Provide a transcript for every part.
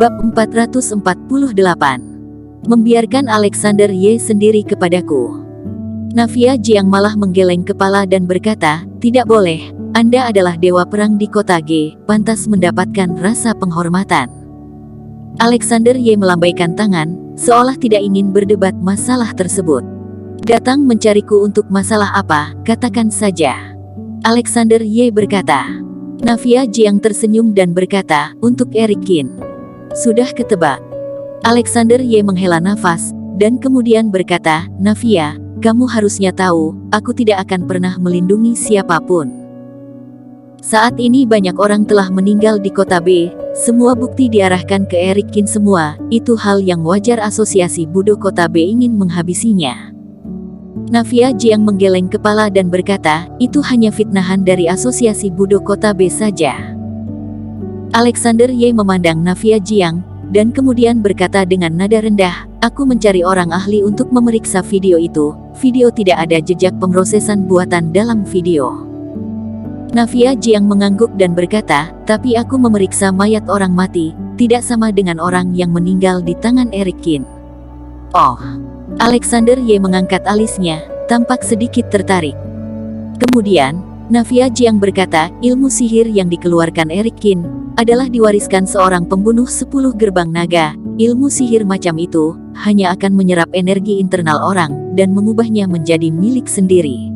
Bab 448. Membiarkan Alexander Y sendiri kepadaku. Nafia Jiang malah menggeleng kepala dan berkata, tidak boleh, Anda adalah dewa perang di kota G, pantas mendapatkan rasa penghormatan. Alexander Y melambaikan tangan, seolah tidak ingin berdebat masalah tersebut. Datang mencariku untuk masalah apa, katakan saja. Alexander Y berkata. Nafia Jiang tersenyum dan berkata, untuk Eric Qin. Sudah ketebak. Alexander Y menghela nafas, dan kemudian berkata, Nafia, kamu harusnya tahu, aku tidak akan pernah melindungi siapapun. Saat ini banyak orang telah meninggal di kota B, semua bukti diarahkan ke Eric Qin semua, itu hal yang wajar asosiasi Budo kota B ingin menghabisinya. Nafia Jiang menggeleng kepala dan berkata, itu hanya fitnahan dari asosiasi Budo kota B saja. Alexander Y memandang Nafia Jiang, dan kemudian berkata dengan nada rendah, aku mencari orang ahli untuk memeriksa video itu, video tidak ada jejak pemrosesan buatan dalam video. Nafia Jiang mengangguk dan berkata, tapi aku memeriksa mayat orang mati, tidak sama dengan orang yang meninggal di tangan Eric Qin. Oh. Alexander Y mengangkat alisnya, tampak sedikit tertarik. Kemudian, Nafia Jiang berkata, ilmu sihir yang dikeluarkan Eric Qin adalah diwariskan seorang pembunuh 10 gerbang naga. Ilmu sihir macam itu hanya akan menyerap energi internal orang dan mengubahnya menjadi milik sendiri.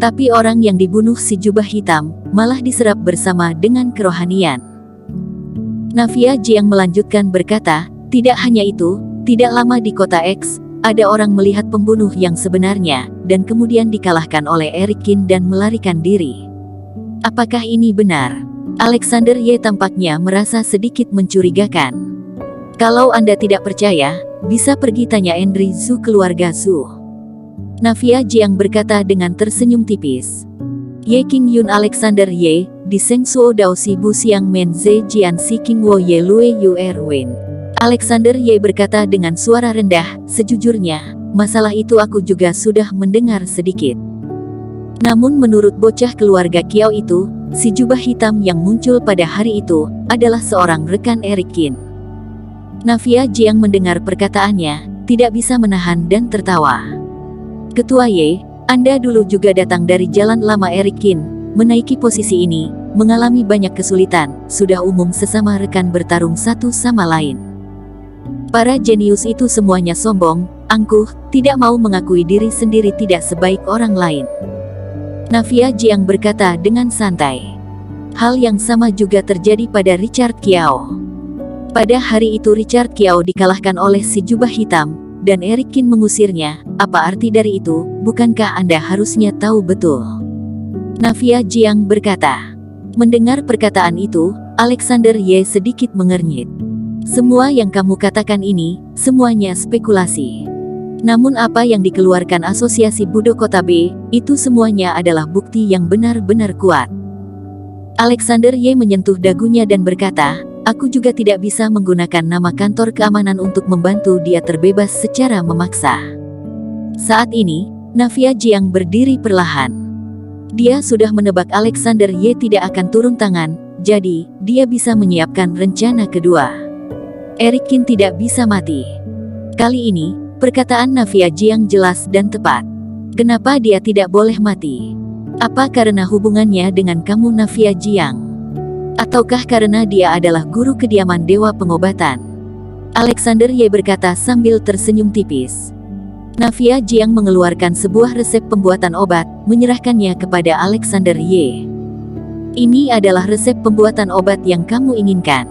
Tapi orang yang dibunuh si jubah hitam malah diserap bersama dengan kerohanian. Nafia Jiang melanjutkan berkata, tidak hanya itu, tidak lama di kota X, ada orang melihat pembunuh yang sebenarnya, dan kemudian dikalahkan oleh Eric Qin dan melarikan diri. Apakah ini benar? Alexander Y tampaknya merasa sedikit mencurigakan. Kalau Anda tidak percaya, bisa pergi tanya Andrew Zhu keluarga Zhu. Nafia Jiang berkata dengan tersenyum tipis. Ye King Yun Alexander Y, di Seng Suo Dao Si Bu Siang Men Ze Jian Si King Wo Ye Lue Yu Erwin. Alexander Y berkata dengan suara rendah, sejujurnya, masalah itu aku juga sudah mendengar sedikit. Namun menurut bocah keluarga Kiao itu, si jubah hitam yang muncul pada hari itu, adalah seorang rekan Eric Qin. Nafia Jiang mendengar perkataannya, tidak bisa menahan dan tertawa. Ketua Y, Anda dulu juga datang dari jalan lama Eric Qin, menaiki posisi ini, mengalami banyak kesulitan, sudah umum sesama rekan bertarung satu sama lain. Para jenius itu semuanya sombong, angkuh, tidak mau mengakui diri sendiri tidak sebaik orang lain. Nafia Jiang berkata dengan santai. Hal yang sama juga terjadi pada Richard Kiao. Pada hari itu Richard Kiao dikalahkan oleh si jubah hitam, dan Eric Qin mengusirnya. Apa arti dari itu? Bukankah Anda harusnya tahu betul? Nafia Jiang berkata. Mendengar perkataan itu, Alexander Y sedikit mengernyit. Semua yang kamu katakan ini, semuanya spekulasi. Namun apa yang dikeluarkan asosiasi Budo kota B, itu semuanya adalah bukti yang benar-benar kuat. Alexander Y menyentuh dagunya dan berkata, aku juga tidak bisa menggunakan nama kantor keamanan untuk membantu dia terbebas secara memaksa. Saat ini, Nafia Jiang berdiri perlahan. Dia sudah menebak Alexander Y tidak akan turun tangan, jadi, dia bisa menyiapkan rencana kedua. Eric Qin tidak bisa mati. Kali ini, perkataan Nafia Jiang jelas dan tepat. Kenapa dia tidak boleh mati? Apa karena hubungannya dengan kamu Nafia Jiang? Ataukah karena dia adalah guru kediaman dewa pengobatan? Alexander Y berkata sambil tersenyum tipis. Nafia Jiang mengeluarkan sebuah resep pembuatan obat, menyerahkannya kepada Alexander Y. Ini adalah resep pembuatan obat yang kamu inginkan.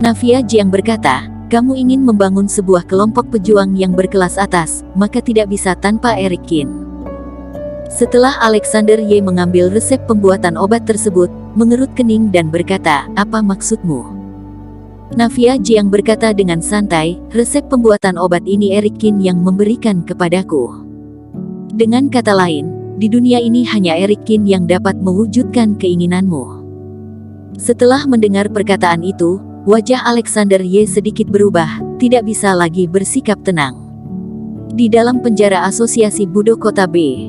Nafia Jiang berkata, kamu ingin membangun sebuah kelompok pejuang yang berkelas atas, maka tidak bisa tanpa Eric Qin. Setelah Alexander Y mengambil resep pembuatan obat tersebut, mengerut kening dan berkata, apa maksudmu? Nafia Jiang berkata dengan santai, resep pembuatan obat ini Eric Qin yang memberikan kepadaku. Dengan kata lain, di dunia ini hanya Eric Qin yang dapat mewujudkan keinginanmu. Setelah mendengar perkataan itu, wajah Alexander Y sedikit berubah, tidak bisa lagi bersikap tenang. Di dalam penjara asosiasi Budo kota B,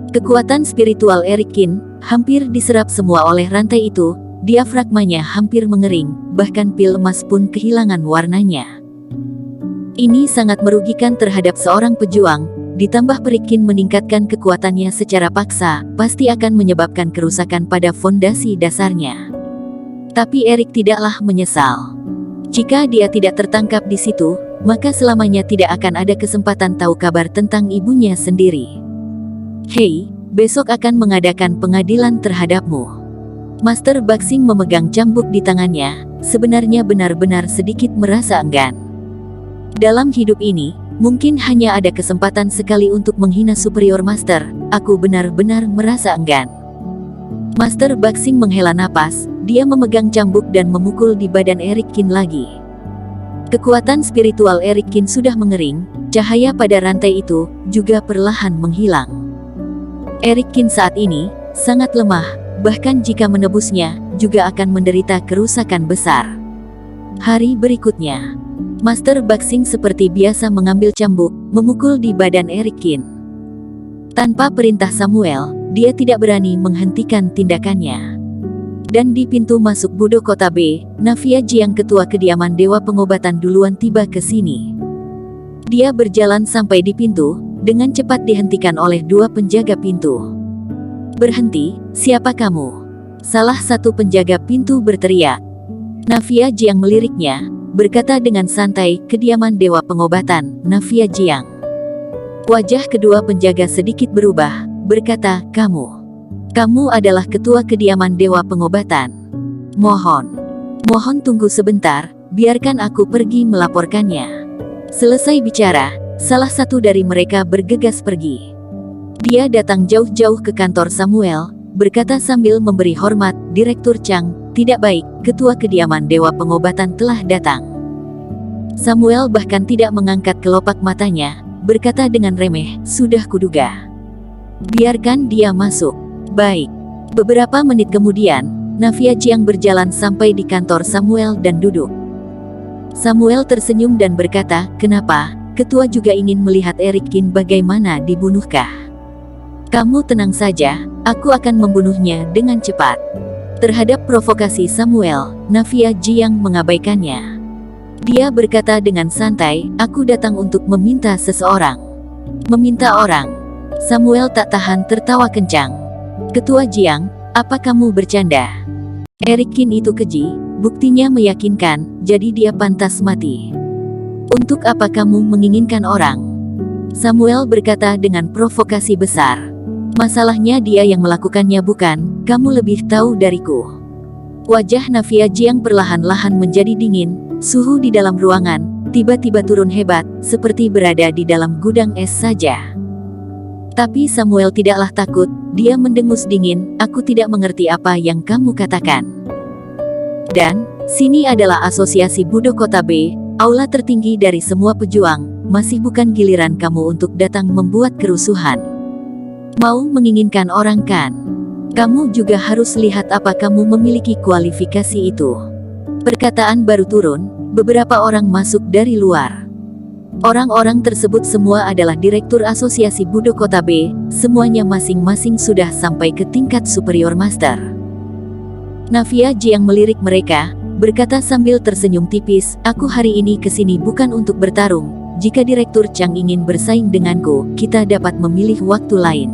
kekuatan spiritual Eric Qin hampir diserap semua oleh rantai itu, diafragmanya hampir mengering, bahkan pil emas pun kehilangan warnanya. Ini sangat merugikan terhadap seorang pejuang, ditambah Perikin meningkatkan kekuatannya secara paksa, pasti akan menyebabkan kerusakan pada fondasi dasarnya. Tapi Erik tidaklah menyesal. Jika dia tidak tertangkap di situ, maka selamanya tidak akan ada kesempatan tahu kabar tentang ibunya sendiri. Hei, besok akan mengadakan pengadilan terhadapmu. Master Baxing memegang cambuk di tangannya, sebenarnya benar-benar sedikit merasa enggan. Dalam hidup ini, mungkin hanya ada kesempatan sekali untuk menghina Superior Master, aku benar-benar merasa enggan. Master Baxing menghela napas, dia memegang cambuk dan memukul di badan Erikin lagi. Kekuatan spiritual Erikin sudah mengering, cahaya pada rantai itu juga perlahan menghilang. Erikin saat ini sangat lemah, bahkan jika menebusnya, juga akan menderita kerusakan besar. Hari berikutnya, Master Baxing seperti biasa mengambil cambuk, memukul di badan Erikin. Tanpa perintah Samuel, dia tidak berani menghentikan tindakannya. Dan di pintu masuk Budo Kota B, Navia Jiang ketua kediaman Dewa Pengobatan duluan tiba ke sini. Dia berjalan sampai di pintu, dengan cepat dihentikan oleh dua penjaga pintu. "Berhenti, siapa kamu?" salah satu penjaga pintu berteriak. Navia Jiang meliriknya, berkata dengan santai, "Kediaman Dewa Pengobatan, Navia Jiang." Wajah kedua penjaga sedikit berubah, berkata, Kamu adalah ketua kediaman Dewa Pengobatan. Mohon tunggu sebentar, biarkan aku pergi melaporkannya." Selesai bicara, salah satu dari mereka bergegas pergi. Dia datang jauh-jauh ke kantor Samuel, berkata sambil memberi hormat, "Direktur Chang, tidak baik, ketua kediaman Dewa Pengobatan telah datang." Samuel bahkan tidak mengangkat kelopak matanya, berkata dengan remeh, "Sudah kuduga. Biarkan dia masuk." Baik. Beberapa menit kemudian, Navia Jiang berjalan sampai di kantor Samuel dan duduk. Samuel tersenyum dan berkata, "Kenapa? Ketua juga ingin melihat Erikin bagaimana dibunuhkah?" "Kamu tenang saja, aku akan membunuhnya dengan cepat." Terhadap provokasi Samuel, Navia Jiang mengabaikannya. Dia berkata dengan santai, "Aku datang untuk meminta seseorang." "Meminta orang?" Samuel tak tahan tertawa kencang. "Ketua Jiang, apa kamu bercanda?" Erikin itu keji, buktinya meyakinkan, jadi dia pantas mati. "Untuk apa kamu menginginkan orang?" Samuel berkata dengan provokasi besar. "Masalahnya dia yang melakukannya bukan, kamu lebih tahu dariku." Wajah Navia Jiang perlahan-lahan menjadi dingin, suhu di dalam ruangan tiba-tiba turun hebat, seperti berada di dalam gudang es saja. Tapi Samuel tidaklah takut, dia mendengus dingin, "Aku tidak mengerti apa yang kamu katakan. Dan, sini adalah asosiasi Budo Kota B, aula tertinggi dari semua pejuang, masih bukan giliran kamu untuk datang membuat kerusuhan. Mau menginginkan orang kan? Kamu juga harus lihat apa kamu memiliki kualifikasi itu." Perkataan baru turun, beberapa orang masuk dari luar. Orang-orang tersebut semua adalah direktur asosiasi Budo Kota B, semuanya masing-masing sudah sampai ke tingkat Superior Master. Navia Jiang melirik mereka, berkata sambil tersenyum tipis, "Aku hari ini kesini bukan untuk bertarung, jika Direktur Chang ingin bersaing denganku, kita dapat memilih waktu lain."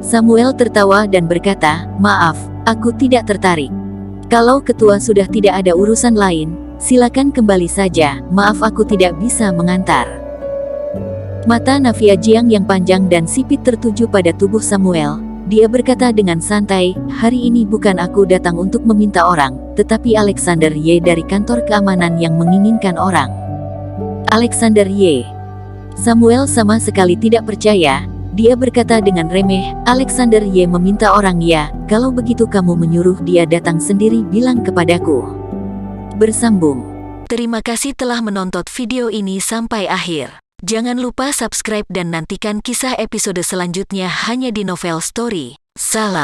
Samuel tertawa dan berkata, "Maaf, aku tidak tertarik. Kalau ketua sudah tidak ada urusan lain, silakan kembali saja, maaf aku tidak bisa mengantar." Mata Navia Jiang yang panjang dan sipit tertuju pada tubuh Samuel. Dia berkata dengan santai, "Hari ini bukan aku datang untuk meminta orang, tetapi Alexander Ye dari kantor keamanan yang menginginkan orang." "Alexander Ye?" Samuel sama sekali tidak percaya. Dia berkata dengan remeh, "Alexander Ye meminta orang ya, kalau begitu kamu menyuruh dia datang sendiri bilang kepadaku." Bersambung. Terima kasih telah menonton video ini sampai akhir. Jangan lupa subscribe dan nantikan kisah episode selanjutnya hanya di Novel Story. Salam.